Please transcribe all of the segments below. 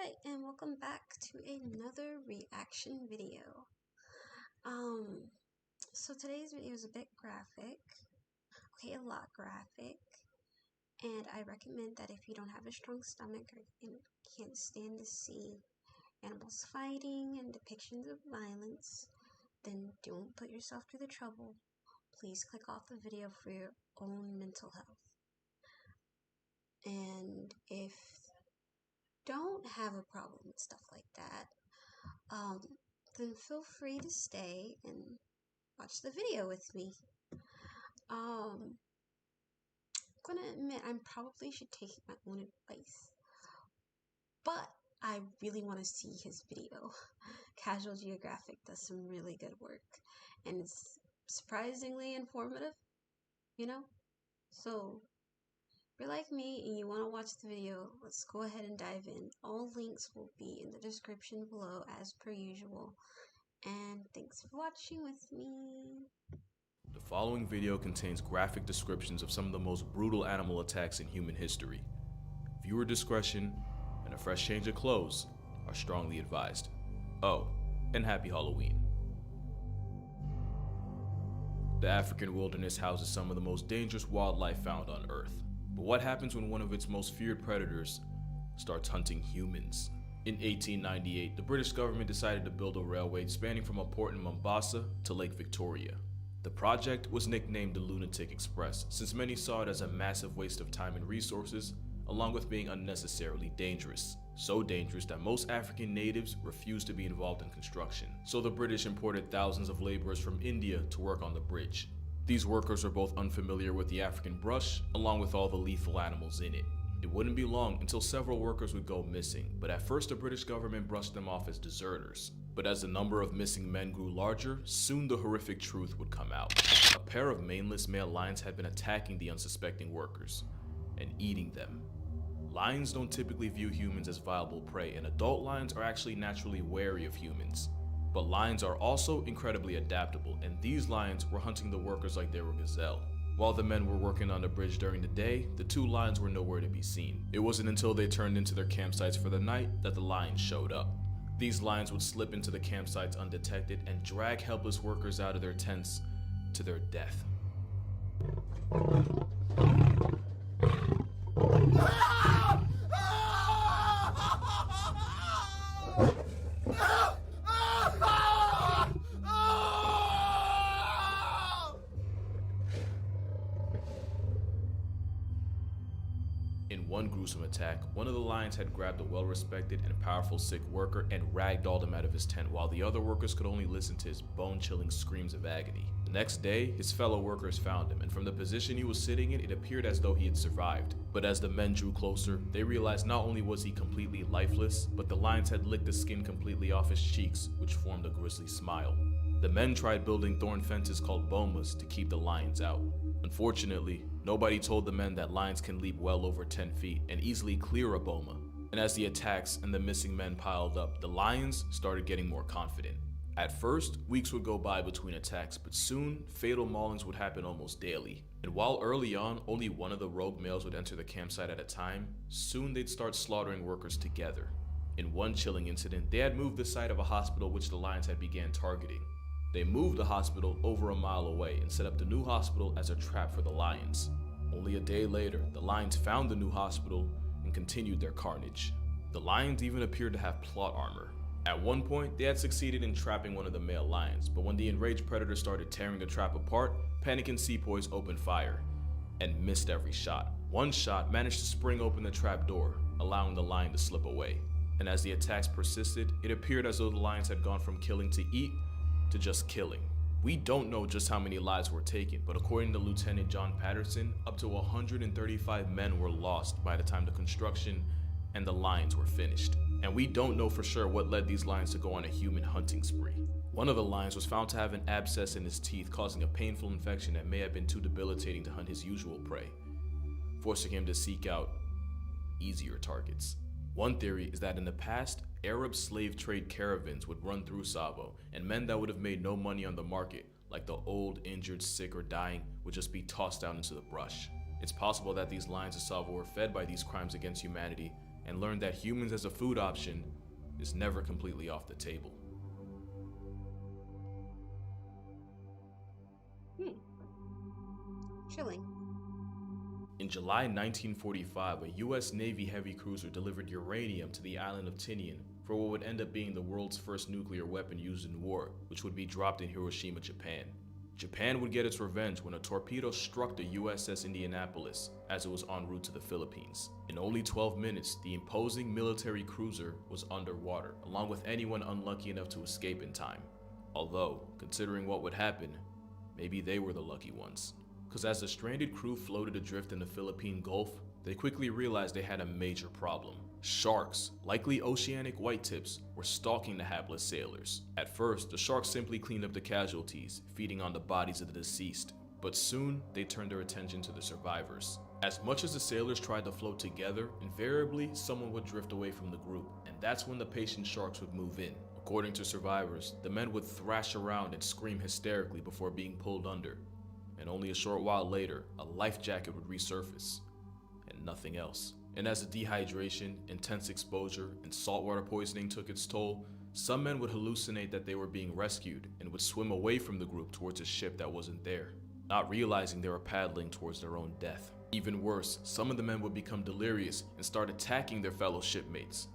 Alright, and welcome back to another reaction video. So today's video is a bit graphic. Okay, a lot graphic. And I recommend that if you don't have a strong stomach or can't stand to see animals fighting and depictions of violence, then don't put yourself through the trouble. Please click off the video for your own mental health. And if don't have a problem with stuff like that, then feel free to stay and watch the video with me. I'm gonna admit I probably should take my own advice, but I really want to see his video. Casual Geographic does some really good work, and it's surprisingly informative, you know? So if you're like me and you want to watch the video, let's go ahead and dive in. All links will be in the description below as per usual. And thanks for watching with me. The following video contains graphic descriptions of some of the most brutal animal attacks in human history. Viewer discretion and a fresh change of clothes are strongly advised. Oh, and happy Halloween. The African wilderness houses some of the most dangerous wildlife found on Earth. But what happens when one of its most feared predators starts hunting humans? In 1898, the British government decided to build a railway spanning from a port in Mombasa to Lake Victoria. The project was nicknamed the Lunatic Express, since many saw it as a massive waste of time and resources, along with being unnecessarily dangerous. So dangerous that most African natives refused to be involved in construction. So the British imported thousands of laborers from India to work on the bridge. These workers were both unfamiliar with the African brush, along with all the lethal animals in it. It wouldn't be long until several workers would go missing, but at first the British government brushed them off as deserters. But as the number of missing men grew larger, soon the horrific truth would come out. A pair of maneless male lions had been attacking the unsuspecting workers and eating them. Lions don't typically view humans as viable prey, and adult lions are actually naturally wary of humans. But lions are also incredibly adaptable, and these lions were hunting the workers like they were gazelle. While the men were working on the bridge during the day, the two lions were nowhere to be seen. It wasn't until they turned into their campsites for the night that the lions showed up. These lions would slip into the campsites undetected and drag helpless workers out of their tents to their death. In one gruesome attack, one of the lions had grabbed a well-respected and powerful sick worker and ragdolled him out of his tent, while the other workers could only listen to his bone-chilling screams of agony. The next day, his fellow workers found him, and from the position he was sitting in, it appeared as though he had survived. But as the men drew closer, they realized not only was he completely lifeless, but the lions had licked the skin completely off his cheeks, which formed a grisly smile. The men tried building thorn fences called bomas to keep the lions out. Unfortunately, nobody told the men that lions can leap well over 10 feet and easily clear a boma. And as the attacks and the missing men piled up, the lions started getting more confident. At first, weeks would go by between attacks, but soon, fatal maulings would happen almost daily. And while early on, only one of the rogue males would enter the campsite at a time, soon they'd start slaughtering workers together. In one chilling incident, they had moved the site of a hospital which the lions had began targeting. They moved the hospital over a mile away and set up the new hospital as a trap for the lions. Only a day later, the lions found the new hospital and continued their carnage. The lions even appeared to have plot armor. At one point, they had succeeded in trapping one of the male lions, but when the enraged predator started tearing the trap apart, panicking sepoys opened fire and missed every shot. One shot managed to spring open the trap door, allowing the lion to slip away. And as the attacks persisted, it appeared as though the lions had gone from killing to eat to just killing. We don't know just how many lives were taken, but according to Lieutenant John Patterson, up to 135 men were lost by the time the construction and the lions were finished. And we don't know for sure what led these lions to go on a human hunting spree. One of the lions was found to have an abscess in his teeth, causing a painful infection that may have been too debilitating to hunt his usual prey, forcing him to seek out easier targets. One theory is that in the past, Arab slave trade caravans would run through Tsavo, and men that would have made no money on the market, like the old, injured, sick, or dying, would just be tossed down into the brush. It's possible that these lions of Tsavo were fed by these crimes against humanity and learned that humans as a food option is never completely off the table. Chilling. In July 1945, a US Navy heavy cruiser delivered uranium to the island of Tinian for what would end up being the world's first nuclear weapon used in war, which would be dropped in Hiroshima, Japan. Japan would get its revenge when a torpedo struck the USS Indianapolis as it was en route to the Philippines. In only 12 minutes, the imposing military cruiser was underwater, along with anyone unlucky enough to escape in time. Although, considering what would happen, maybe they were the lucky ones. Because as the stranded crew floated adrift in the Philippine Gulf, they quickly realized they had a major problem. Sharks, likely oceanic whitetips, were stalking the hapless sailors. At first, the sharks simply cleaned up the casualties, feeding on the bodies of the deceased. But soon, they turned their attention to the survivors. As much as the sailors tried to float together, invariably someone would drift away from the group, and that's when the patient sharks would move in. According to survivors, the men would thrash around and scream hysterically before being pulled under. And only a short while later, a life jacket would resurface, and nothing else. And as the dehydration, intense exposure, and saltwater poisoning took its toll, some men would hallucinate that they were being rescued and would swim away from the group towards a ship that wasn't there, not realizing they were paddling towards their own death. Even worse, some of the men would become delirious and start attacking their fellow shipmates,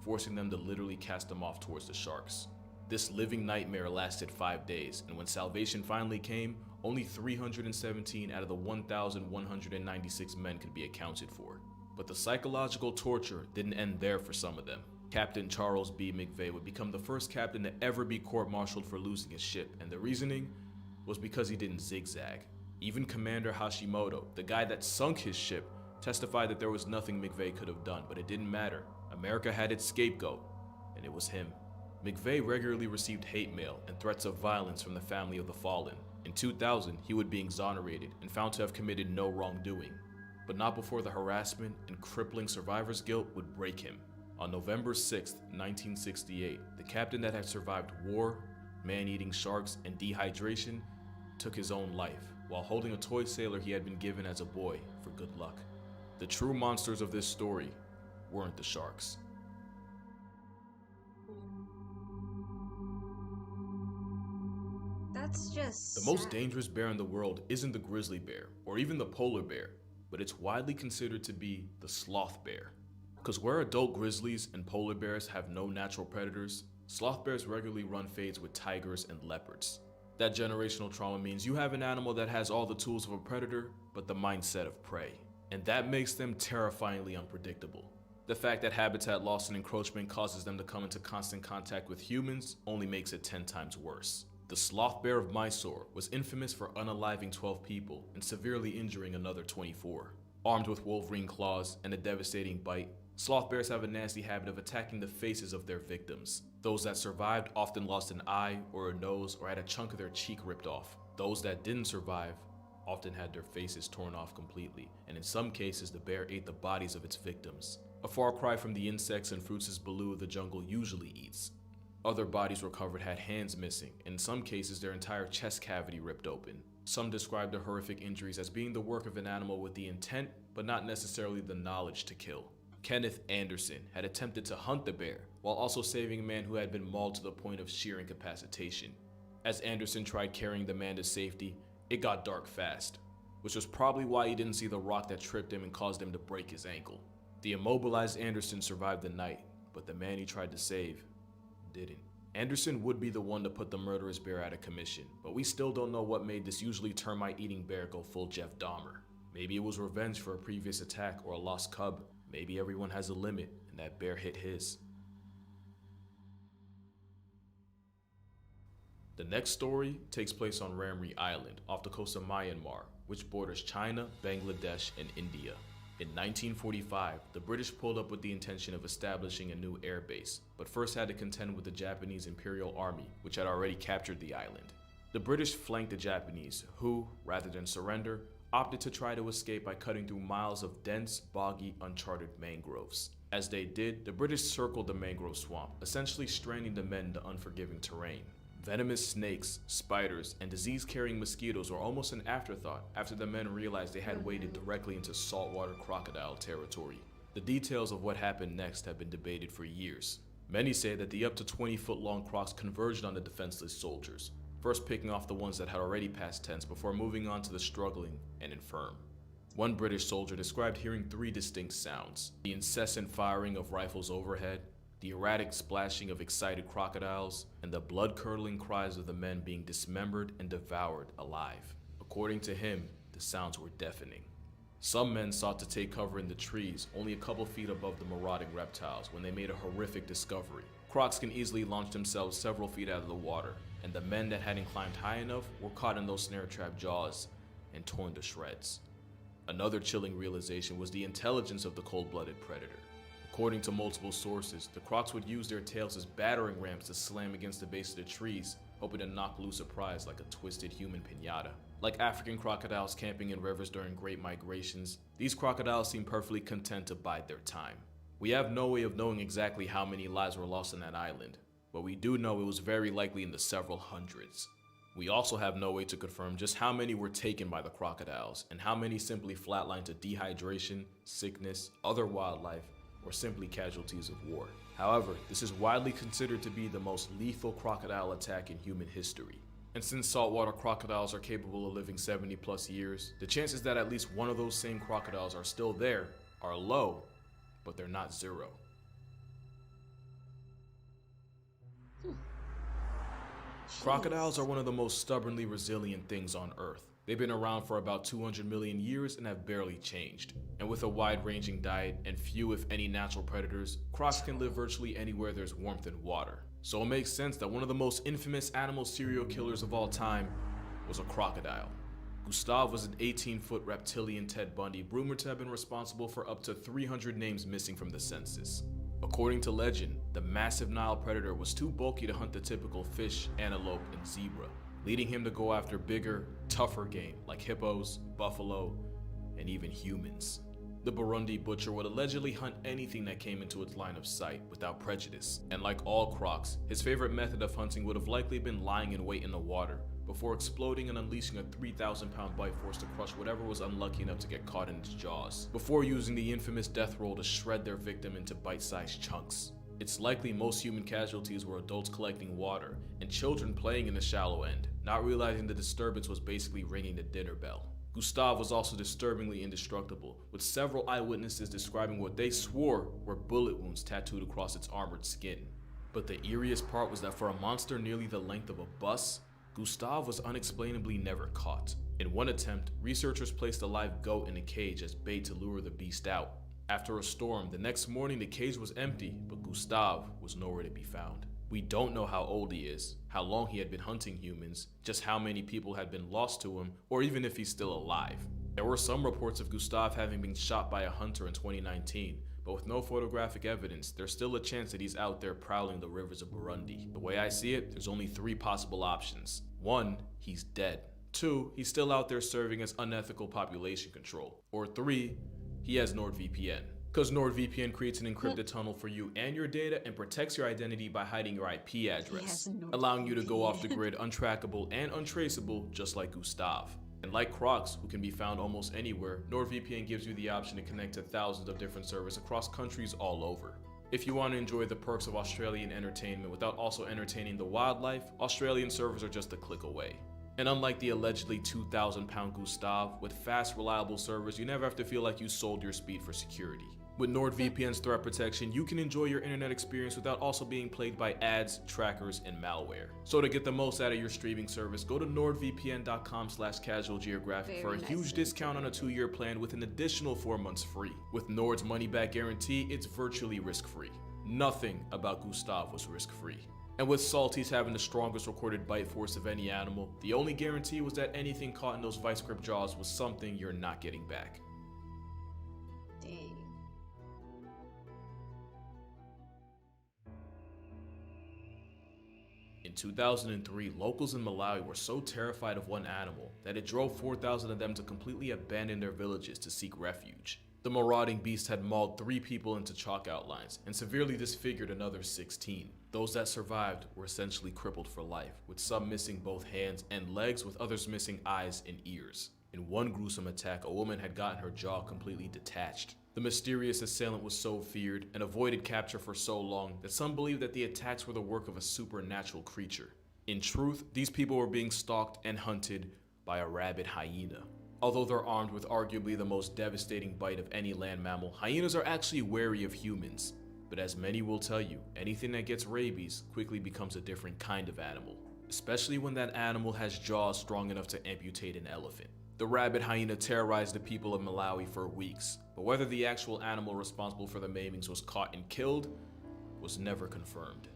forcing them to literally cast them off towards the sharks. This living nightmare lasted 5 days, and when salvation finally came, only 317 out of the 1,196 men could be accounted for. But the psychological torture didn't end there for some of them. Captain Charles B. McVeigh would become the first captain to ever be court-martialed for losing his ship, and the reasoning was because he didn't zigzag. Even Commander Hashimoto, the guy that sunk his ship, testified that there was nothing McVeigh could have done, but it didn't matter. America had its scapegoat, and it was him. McVeigh regularly received hate mail and threats of violence from the family of the fallen. In 2000, he would be exonerated and found to have committed no wrongdoing, but not before the harassment and crippling survivor's guilt would break him. On November 6, 1968, the captain that had survived war, man-eating sharks, and dehydration took his own life while holding a toy sailor he had been given as a boy for good luck. The true monsters of this story weren't the sharks. That's just The most sad. dangerous bear in the world isn't the grizzly bear or even the polar bear, but it's widely considered to be the sloth bear. Because where adult grizzlies and polar bears have no natural predators, sloth bears regularly run fades with tigers and leopards. That generational trauma means you have an animal that has all the tools of a predator, but the mindset of prey. And that makes them terrifyingly unpredictable. The fact that habitat loss and encroachment causes them to come into constant contact with humans only makes it 10 times worse. The sloth bear of Mysore was infamous for unaliving 12 people and severely injuring another 24. Armed with wolverine claws and a devastating bite, sloth bears have a nasty habit of attacking the faces of their victims. Those that survived often lost an eye or a nose or had a chunk of their cheek ripped off. Those that didn't survive often had their faces torn off completely, and in some cases the bear ate the bodies of its victims. A far cry from the insects and fruits Baloo the jungle usually eats. Other bodies recovered had hands missing, and in some cases their entire chest cavity ripped open. Some described the horrific injuries as being the work of an animal with the intent, but not necessarily the knowledge to kill. Kenneth Anderson had attempted to hunt the bear, while also saving a man who had been mauled to the point of sheer incapacitation. As Anderson tried carrying the man to safety, it got dark fast, which was probably why he didn't see the rock that tripped him and caused him to break his ankle. The immobilized Anderson survived the night, but the man he tried to save didn't. Anderson would be the one to put the murderous bear out of commission, but we still don't know what made this usually termite-eating bear go full Jeff Dahmer. Maybe it was revenge for a previous attack or a lost cub. Maybe everyone has a limit, and that bear hit his. The next story takes place on Ramri Island, off the coast of Myanmar, which borders China, Bangladesh, and India. In 1945, the British pulled up with the intention of establishing a new air base, but first had to contend with the Japanese Imperial Army, which had already captured the island. The British flanked the Japanese, who, rather than surrender, opted to try to escape by cutting through miles of dense, boggy, uncharted mangroves. As they did, the British circled the mangrove swamp, essentially stranding the men into unforgiving terrain. Venomous snakes, spiders, and disease-carrying mosquitoes were almost an afterthought after the men realized they had waded directly into saltwater crocodile territory. The details of what happened next have been debated for years. Many say that the up to 20-foot-long crocs converged on the defenseless soldiers, first picking off the ones that had already passed tense before moving on to the struggling and infirm. One British soldier described hearing 3 distinct sounds: the incessant firing of rifles overhead, the erratic splashing of excited crocodiles, and the blood-curdling cries of the men being dismembered and devoured alive. According to him, the sounds were deafening. Some men sought to take cover in the trees only a couple feet above the marauding reptiles when they made a horrific discovery. Crocs can easily launch themselves several feet out of the water, and the men that hadn't climbed high enough were caught in those snare trap jaws and torn to shreds. Another chilling realization was the intelligence of the cold-blooded predator. According to multiple sources, the crocs would use their tails as battering rams to slam against the base of the trees, hoping to knock loose a prize like a twisted human piñata. Like African crocodiles camping in rivers during great migrations, these crocodiles seem perfectly content to bide their time. We have no way of knowing exactly how many lives were lost on that island, but we do know it was very likely in the several hundreds. We also have no way to confirm just how many were taken by the crocodiles, and how many simply flatlined to dehydration, sickness, other wildlife, or simply casualties of war. However, this is widely considered to be the most lethal crocodile attack in human history. And since saltwater crocodiles are capable of living 70+ years, the chances that at least one of those same crocodiles are still there are low, but they're not zero. Crocodiles are one of the most stubbornly resilient things on Earth. They've been around for about 200 million years and have barely changed. And with a wide-ranging diet and few if any natural predators, crocs can live virtually anywhere there's warmth and water. So it makes sense that one of the most infamous animal serial killers of all time was a crocodile. Gustav was an 18-foot reptilian Ted Bundy, rumored to have been responsible for up to 300 names missing from the census. According to legend, the massive Nile predator was too bulky to hunt the typical fish, antelope, and zebra, leading him to go after bigger, tougher game like hippos, buffalo, and even humans. The Burundi butcher would allegedly hunt anything that came into its line of sight without prejudice, and like all crocs, his favorite method of hunting would have likely been lying in wait in the water before exploding and unleashing a 3,000-pound bite force to crush whatever was unlucky enough to get caught in its jaws, before using the infamous death roll to shred their victim into bite-sized chunks. It's likely most human casualties were adults collecting water and children playing in the shallow end, not realizing the disturbance was basically ringing the dinner bell. Gustav was also disturbingly indestructible, with several eyewitnesses describing what they swore were bullet wounds tattooed across its armored skin. But the eeriest part was that for a monster nearly the length of a bus, Gustav was unexplainably never caught. In one attempt, researchers placed a live goat in a cage as bait to lure the beast out. After a storm, the next morning the cage was empty, but Gustav was nowhere to be found. We don't know how old he is, how long he had been hunting humans, just how many people had been lost to him, or even if he's still alive. There were some reports of Gustav having been shot by a hunter in 2019, but with no photographic evidence, there's still a chance that he's out there prowling the rivers of Burundi. The way I see it, there's only 3 possible options. 1, he's dead. 2, he's still out there serving as unethical population control. Or 3, he has NordVPN. Because NordVPN creates an encrypted tunnel for you and your data and protects your identity by hiding your IP address, allowing you to go off the grid untrackable and untraceable just like Gustav. And like crocs, who can be found almost anywhere, NordVPN gives you the option to connect to thousands of different servers across countries all over. If you want to enjoy the perks of Australian entertainment without also entertaining the wildlife, Australian servers are just a click away. And unlike the allegedly 2,000-pound Gustav, with fast, reliable servers, you never have to feel like you sold your speed for security. With NordVPN's threat protection, you can enjoy your internet experience without also being plagued by ads, trackers, and malware. So to get the most out of your streaming service, go to nordvpn.com/casualgeographic for a huge discount on a 2-year plan with an additional 4 months free. With Nord's money-back guarantee, it's virtually risk-free. Nothing about Gustav was risk-free. And with Salties having the strongest recorded bite force of any animal, the only guarantee was that anything caught in those vice grip jaws was something you're not getting back. Dang. In 2003, locals in Malawi were so terrified of one animal that it drove 4,000 of them to completely abandon their villages to seek refuge. The marauding beast had mauled 3 people into chalk outlines and severely disfigured another 16. Those that survived were essentially crippled for life, with some missing both hands and legs, with others missing eyes and ears. In one gruesome attack, a woman had gotten her jaw completely detached. The mysterious assailant was so feared and avoided capture for so long that some believed that the attacks were the work of a supernatural creature. In truth, these people were being stalked and hunted by a rabid hyena. Although they're armed with arguably the most devastating bite of any land mammal, hyenas are actually wary of humans. But as many will tell you, anything that gets rabies quickly becomes a different kind of animal, especially when that animal has jaws strong enough to amputate an elephant. The rabid hyena terrorized the people of Malawi for weeks, but whether the actual animal responsible for the maimings was caught and killed was never confirmed.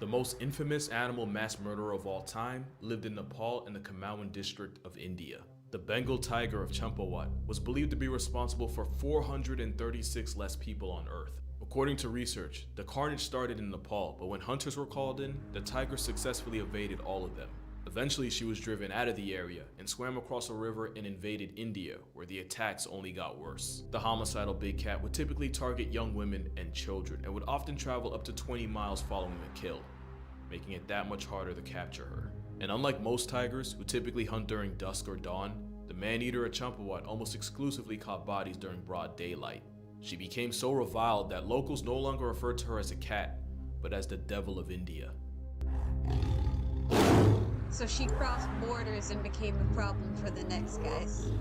The most infamous animal mass murderer of all time lived in Nepal and the Kumaon district of India. The Bengal tiger of Champawat was believed to be responsible for 436 less people on Earth. According to research, the carnage started in Nepal, but when hunters were called in, the tiger successfully evaded all of them. Eventually, she was driven out of the area and swam across a river and invaded India, where the attacks only got worse. The homicidal big cat would typically target young women and children and would often travel up to 20 miles following a kill, making it that much harder to capture her. And unlike most tigers, who typically hunt during dusk or dawn, the man-eater at Champawat almost exclusively caught bodies during broad daylight. She became so reviled that locals no longer referred to her as a cat, but as the Devil of India. So she crossed borders and became a problem for the next guys.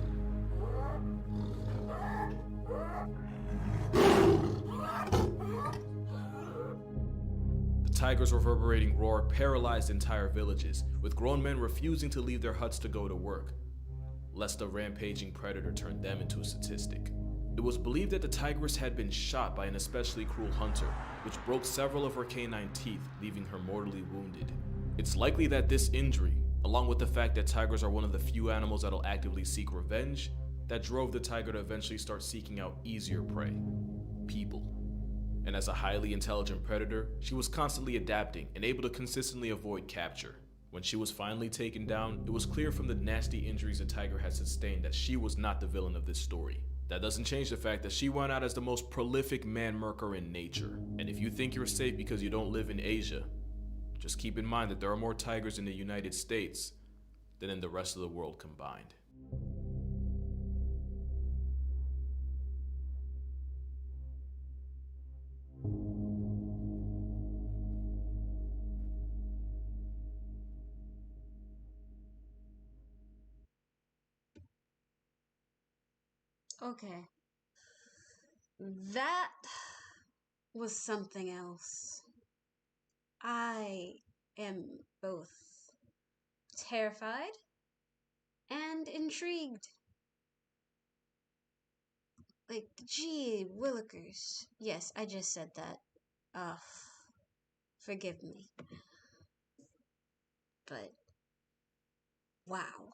The tiger's reverberating roar paralyzed entire villages, with grown men refusing to leave their huts to go to work, lest the rampaging predator turn them into a statistic. It was believed that the tigress had been shot by an especially cruel hunter, which broke several of her canine teeth, leaving her mortally wounded. It's likely that this injury, along with the fact that tigers are one of the few animals that'll actively seek revenge, that drove the tiger to eventually start seeking out easier prey: people. And as a highly intelligent predator, she was constantly adapting and able to consistently avoid capture. When she was finally taken down, it was clear from the nasty injuries the tiger had sustained that she was not the villain of this story. That doesn't change the fact that she went out as the most prolific man-murker in nature. And if you think you're safe because you don't live in Asia, just keep in mind that there are more tigers in the United States than in the rest of the world combined. Okay. That was something else. I am both terrified and intrigued. Like, gee willikers. Yes, I just said that. Forgive me. But, wow.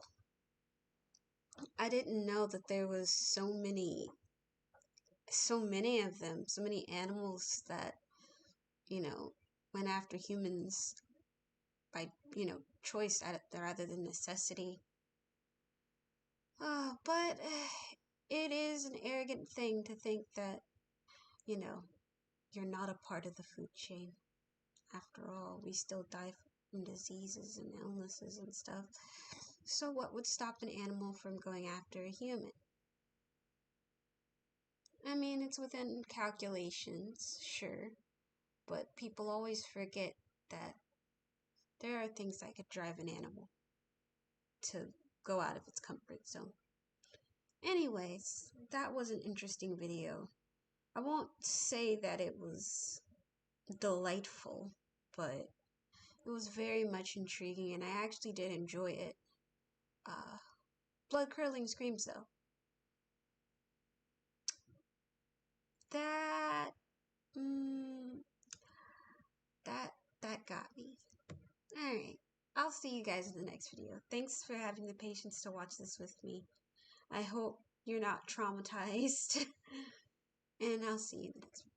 I didn't know that there was so many of them, so many animals that, went after humans by, choice rather than necessity. But it is an arrogant thing to think that, you're not a part of the food chain. After all, we still die from diseases and illnesses and stuff. So what would stop an animal from going after a human? I mean, it's within calculations, sure, but people always forget that there are things that could drive an animal to go out of its comfort zone. Anyways, that was an interesting video. I won't say that it was delightful, but it was very much intriguing, and I actually did enjoy it. Blood-curdling screams, though. That, that got me. Alright, I'll see you guys in the next video. Thanks for having the patience to watch this with me. I hope you're not traumatized. And I'll see you in the next video.